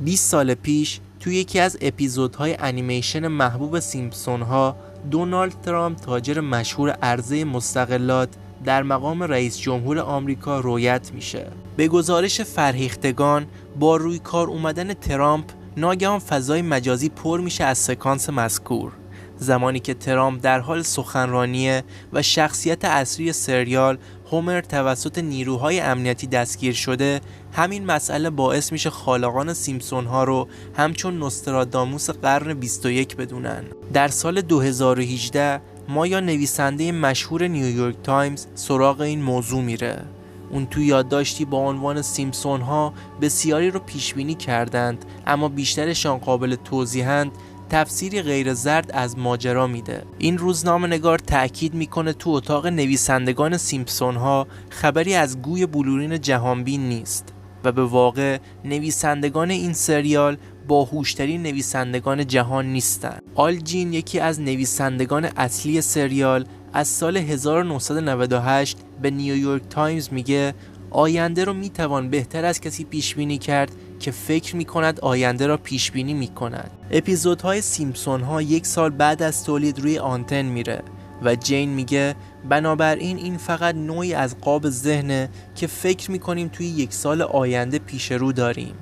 20 سال پیش توی یکی از اپیزودهای انیمیشن محبوب سیمپسون ها، دونالد ترامپ تاجر مشهور عرضه مستغلات در مقام رئیس جمهور آمریکا رویت میشه. به گزارش فرهیختگان، با روی کار اومدن ترامپ ناگهان فضای مجازی پر میشه از سکانس مذکور. زمانی که ترامپ در حال سخنرانیه و شخصیت اصلی سریال هومر توسط نیروهای امنیتی دستگیر شده، همین مسئله باعث میشه خالقان سیمپسون ها رو همچون نوستراداموس قرن 21 بدونن. در سال 2018 مایا نویسنده مشهور نیویورک تایمز سراغ این موضوع میره. اون تو یادداشتی با عنوان سیمپسون ها بسیاری رو پیش بینی کردند، اما بیشترشان قابل توضیحند، تفسیری غیر زرد از ماجرا میده. این روزنامه‌نگار تأکید میکنه تو اتاق نویسندگان سیمپسون ها خبری از گوی بلورین جهانبین نیست و به واقع نویسندگان این سریال باهوشترین نویسندگان جهان نیستن. آل جین، یکی از نویسندگان اصلی سریال، از سال 1998 به نیویورک تایمز میگه آینده رو میتوان بهتر از کسی پیش بینی کرد که فکر میکند آینده را پیش بینی میکند. اپیزودهای سیمپسون ها 1 سال بعد از تولید روی آنتن میره و جین میگه بنابراین این فقط نوعی از قاب ذهنه که فکر میکنیم توی 1 سال آینده پیش رو داریم.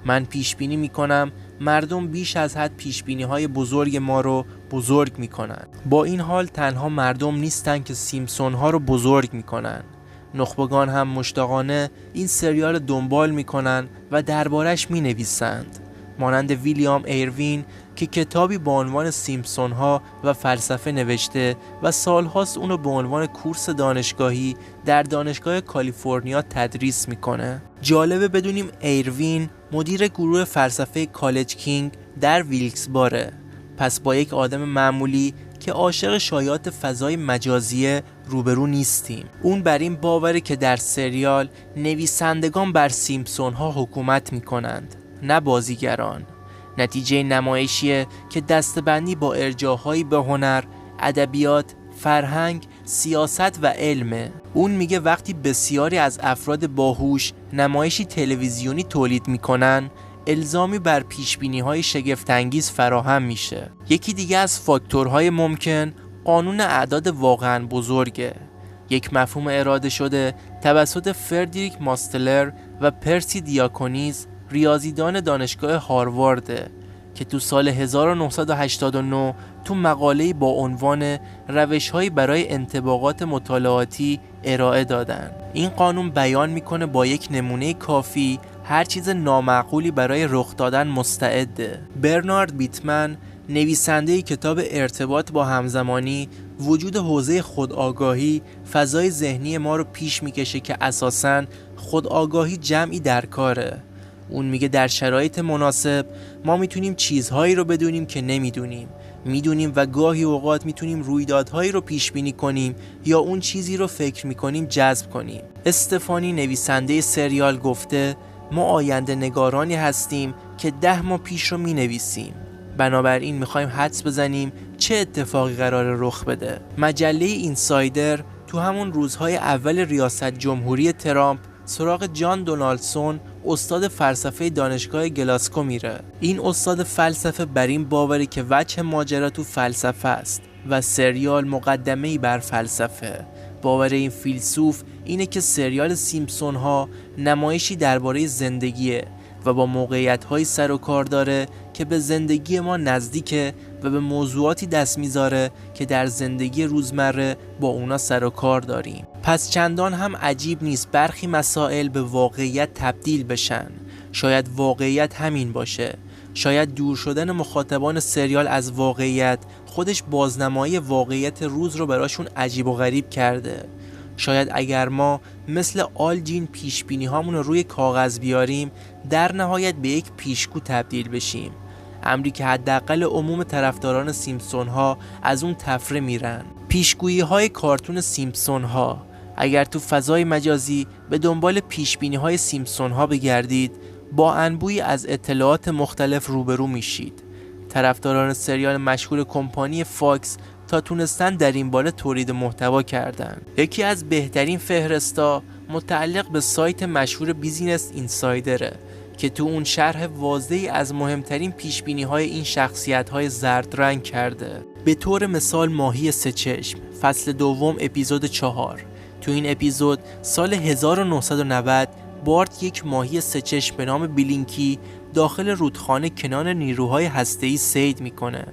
من پیش بینی میکنم مردم بیش از حد پیش بینی های بزرگ ما رو بزرگ میکنن. با این حال تنها مردم نیستن که سیمپسون ها رو بزرگ میکنن. نخبگان هم مشتاقانه این سریال دنبال میکنن و دربارش مینویسند، مانند ویلیام ایروین که کتابی با عنوان سیمپسون ها و فلسفه نوشته و سالهاست اونو به عنوان کورس دانشگاهی در دانشگاه کالیفرنیا تدریس میکنه. جالبه بدونیم ایروین مدیر گروه فلسفه کالج کینگ در ویلکس-باره. پس با یک آدم معمولی که عاشق شایعات فضای مجازیه روبرو نیستیم. اون بر این باوره که در سریال نویسندگان بر سیمپسون ها حکومت میکنند، نه بازیگران. نتیجه نمایشیه که دستبندی با ارجاعهایی به هنر، ادبیات، فرهنگ، سیاست و علمه. اون میگه وقتی بسیاری از افراد باهوش نمایشی تلویزیونی تولید میکنن، الزامی بر پیشبینی‌های شگفت‌انگیز فراهم میشه. یکی دیگه از فاکتورهای ممکن قانون اعداد واقعاً بزرگه، یک مفهوم اراده شده توسط فردریک ماستلر و پرسی دیاکونیز، ریاضیدان دانشگاه هاروارد، که تو سال 1989 تو مقاله‌ای با عنوان روش‌هایی برای انطباقات مطالعاتی ارائه دادن. این قانون بیان میکنه با یک نمونه کافی هر چیز نامعقولی برای رخ دادن مستعده. برنارد بیتمن، نویسنده کتاب ارتباط با همزمانی، وجود حوزه خودآگاهی فضای ذهنی ما رو پیش میکشه که اساساً خودآگاهی جمعی در کاره. اون میگه در شرایط مناسب ما میتونیم چیزهایی رو بدونیم که نمیدونیم، میدونیم و گاهی اوقات میتونیم رویدادهایی رو پیش بینی کنیم یا اون چیزی رو فکر میکنیم جذب کنیم. استفانی، نویسنده سریال، گفته ما آینده نگارانی هستیم که 10 ماه پیش رو مینویسیم. بنابراین میخوایم حدس بزنیم چه اتفاقی قرار رخ بده. مجله اینسایدر تو همون روزهای اول ریاست جمهوری ترامپ سراغ جان دونالدسون، استاد فلسفه دانشگاه گلاسکو میره. این استاد فلسفه بر این باوره که وجه ماجرا تو فلسفه است و سریال مقدمه‌ای بر فلسفه. باور این فیلسوف اینه که سریال سیمپسون ها نمایشی درباره زندگیه و با موقعیت‌های سر و کار داره که به زندگی ما نزدیکه و به موضوعاتی دست میذاره که در زندگی روزمره با اونا سر و کار داریم. پس چندان هم عجیب نیست برخی مسائل به واقعیت تبدیل بشن. شاید واقعیت همین باشه. شاید دور شدن مخاطبان سریال از واقعیت خودش بازنمایی واقعیت روز رو براشون عجیب و غریب کرده. شاید اگر ما مثل آل جین پیشبینی هامون رو روی کاغذ بیاریم، در نهایت به یک پیشگو تبدیل بشیم. امری که حداقل عموم طرفداران سیمپسون ها از اون تفره میرن. پیشگویی های کارتون سیمپسون ها. اگر تو فضای مجازی به دنبال پیشبینی های سیمپسون ها بگردید، با انبوهی از اطلاعات مختلف روبرو میشید. طرفداران سریال مشهور کمپانی فاکس تا تونستن در این باره تولید محتوا کردن. یکی از بهترین فهرستا متعلق به سایت مشهور بیزینس اینسایدره که تو اون شرح واضحی از مهمترین پیشبینی‌های این شخصیت‌های زرد رنگ کرده. به طور مثال ماهی سه چشم، فصل دوم اپیزود 4. تو این اپیزود سال 1990 بارت یک ماهی سه چشم به نام بیلینکی داخل رودخانه کنار نیروهای هسته‌ای صید میکنه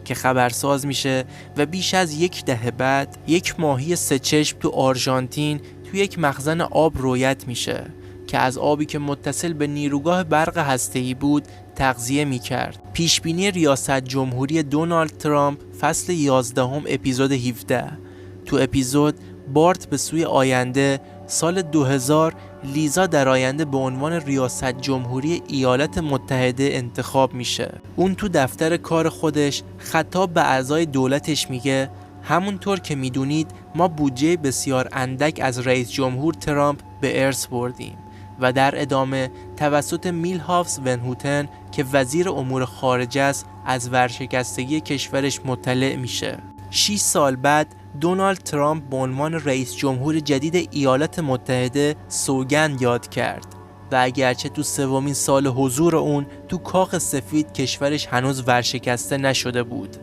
که خبرساز میشه و بیش از یک دهه بعد یک ماهی سه چشم تو آرژانتین تو یک مخزن آب رویت میشه که از آبی که متصل به نیروگاه برق هسته‌ای بود تغذیه میکرد. پیشبینی ریاست جمهوری دونالد ترامپ فصل 11 اپیزود 17. تو اپیزود بارت به سوی آینده سال 2000 لیزا در آینده به عنوان ریاست جمهوری ایالات متحده انتخاب میشه. اون تو دفتر کار خودش خطاب به اعضای دولتش میگه همونطور که میدونید ما بودجه بسیار اندک از رئیس جمهور ترامپ به ارث بردیم و در ادامه توسط میلهاوس ونهوتن که وزیر امور خارجه است از ورشکستگی کشورش مطلع میشه. 6 سال بعد دونالد ترامپ به عنوان رئیس جمهور جدید ایالات متحده سوگند یاد کرد و اگرچه تو سومین سال حضور اون تو کاخ سفید کشورش هنوز ورشکسته نشده بود،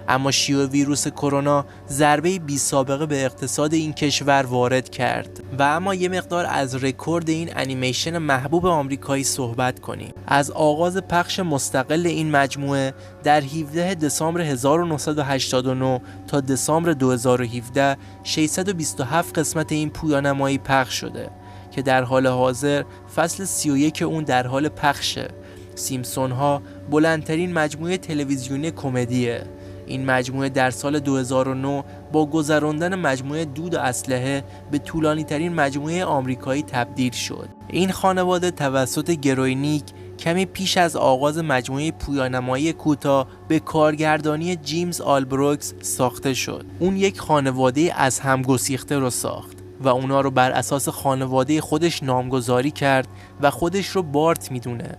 اما شیوع ویروس کرونا ضربه بی سابقه به اقتصاد این کشور وارد کرد. و اما یه مقدار از رکورد این انیمیشن محبوب آمریکایی صحبت کنیم. از آغاز پخش مستقل این مجموعه در 17 دسامبر 1989 تا دسامبر 2017 627 قسمت این پویانمایی پخش شده که در حال حاضر فصل 31 اون در حال پخشه. سیمپسون ها بلندترین مجموعه تلویزیونی کمدیه. این مجموعه در سال 2009 با گذراندن مجموعه دود و اسلحه به طولانی ترین مجموعه آمریکایی تبدیل شد. این خانواده توسط گروینیک کمی پیش از آغاز مجموعه پویانمایی کوتاه به کارگردانی جیمز آلبروکس ساخته شد. اون یک خانواده از هم گسیخته رو ساخت و اونا رو بر اساس خانواده خودش نامگذاری کرد و خودش رو بارت میدونه.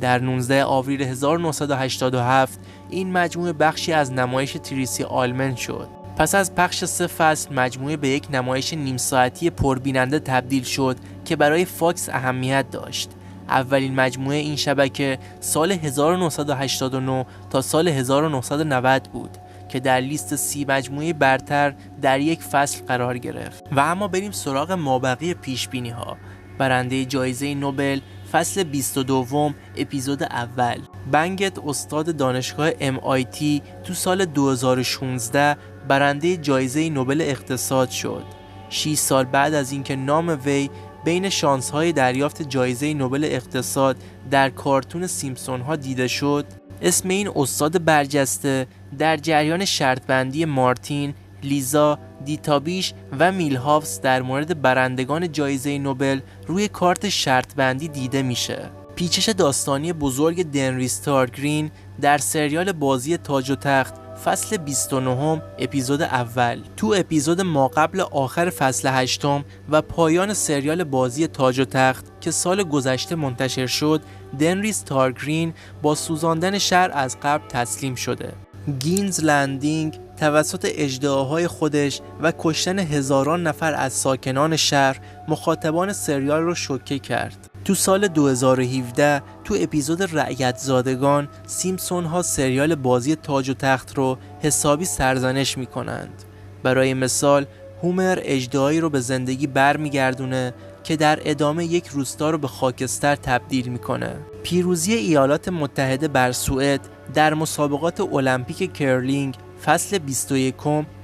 در 19 آوریل 1987 این مجموعه بخشی از نمایش تریسی آلمن شد. پس از پخش 3 فصل مجموعه به یک نمایش نیم ساعتی پربیننده تبدیل شد که برای فاکس اهمیت داشت. اولین مجموعه این شبکه سال 1989 تا سال 1990 بود که در لیست 30 مجموعه برتر در یک فصل قرار گرفت. و اما بریم سراغ مابقی پیشبینی ها. برنده جایزه نوبل فصل 22 اپیزود اول، بنگت استاد دانشگاه MIT تو سال 2016 برنده جایزه نوبل اقتصاد شد. 6 سال بعد از اینکه نام وی بین شانس‌های دریافت جایزه نوبل اقتصاد در کارتون سیمپسون ها دیده شد، اسم این استاد برجسته در جریان شرطبندی مارتین، لیزا، دیتابیش و میلهاوس در مورد برندگان جایزه نوبل روی کارت شرطبندی دیده میشه. پیچش داستانی بزرگ دنریس تارگرین در سریال بازی تاج و تخت فصل 29 اپیزود اول، تو اپیزود ماقبل آخر فصل 8 و پایان سریال بازی تاج و تخت که سال گذشته منتشر شد، دنریس تارگرین با سوزاندن شهر از قبل تسلیم شده. گینز لندینگ توسط اژدهاهای خودش و کشتن هزاران نفر از ساکنان شهر مخاطبان سریال رو شوکه کرد. تو سال 2017 تو اپیزود رعیت زادگان سیمپسون ها سریال بازی تاج و تخت رو حسابی سرزنش میکنند. برای مثال هومر اژدهایی رو به زندگی برمیگردونه که در ادامه یک روستا رو به خاکستر تبدیل میکنه. پیروزی ایالات متحده بر سوئد در مسابقات المپیک کرلینگ فصل 21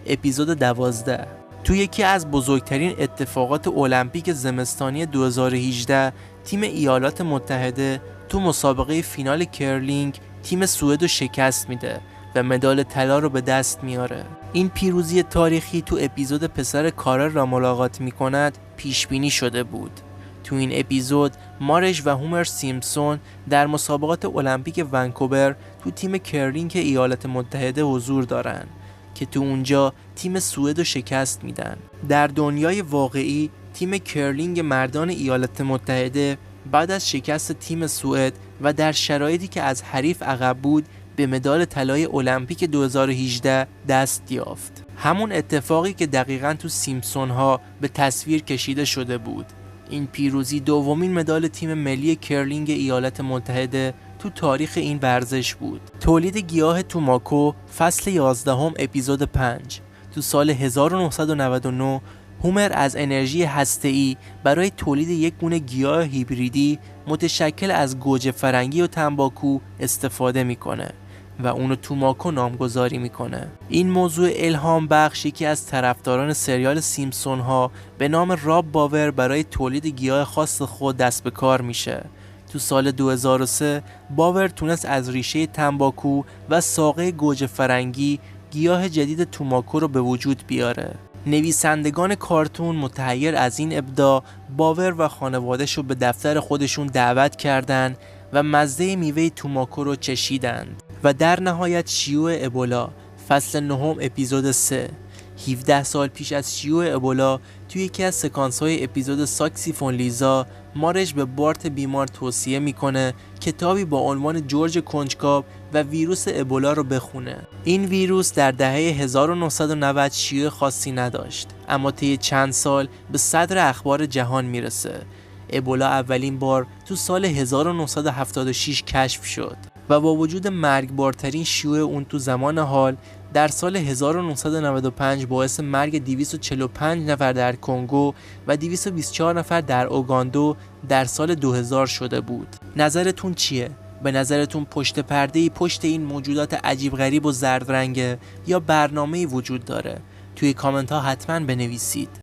اپیزود 12. تو یکی از بزرگترین اتفاقات المپیک زمستانی 2018 تیم ایالات متحده تو مسابقه فینال کرلینگ تیم سوئد رو شکست میده و مدال طلا رو به دست میاره. این پیروزی تاریخی تو اپیزود پسر کارل را ملاقات میکند پیش بینی شده بود. تو این اپیزود مارج و هومر سیمپسون در مسابقات المپیک ونکوور تو تیم کرلینگ ایالات متحده حضور دارن که تو اونجا تیم سوئد رو شکست میدن. در دنیای واقعی تیم کرلینگ مردان ایالات متحده بعد از شکست تیم سوئد و در شرایطی که از حریف عقب بود به مدال طلای المپیک 2018 دست یافت. همون اتفاقی که دقیقاً تو سیمپسون ها به تصویر کشیده شده بود. این پیروزی دومین مدال تیم ملی کرلینگ ایالات متحده تو تاریخ این ورزش بود. تولید گیاه توماکو فصل 11 اپیزود 5. تو سال 1999 هومر از انرژی هسته‌ای برای تولید یک گونه گیاه هیبریدی متشکل از گوجه فرنگی و تنباکو استفاده میکنه و اونو توماکو نامگذاری میکنه. این موضوع الهام بخش یکی از طرفداران سریال سیمپسون ها به نام راب باور برای تولید گیاه خاص خود دست به کار میشه. تو سال 2003 باور تونست از ریشه تنباکو و ساقه گوجه فرنگی گیاه جدید توماکو رو به وجود بیاره. نویسندگان کارتون متحیر از این ابداع باور و خانواده‌اش رو به دفتر خودشون دعوت کردند و مزه میوه توماکو رو چشیدند و در نهایت شیوع ابولا فصل 9 اپیزود 3. 17 سال پیش از شیوع ابولا توی یکی از سکانس‌های اپیزود ساکسیفون لیزا مارش به بارت بیمار توصیه میکنه کتابی با عنوان جورج کنجکاو و ویروس ابولا رو بخونه. این ویروس در دهه 1990 شیوع خاصی نداشت، اما طی چند سال به صدر اخبار جهان میرسه. ابولا اولین بار تو سال 1976 کشف شد و با وجود مرگبارترین شیوع اون تو زمان حال در سال 1995 باعث مرگ 245 نفر در کنگو و 224 نفر در اوگاندو در سال 2000 شده بود. نظرتون چیه؟ به نظرتون پشت پرده‌ای پشت این موجودات عجیب غریب و زرد رنگه یا برنامه‌ای وجود داره؟ توی کامنت ها حتما بنویسید.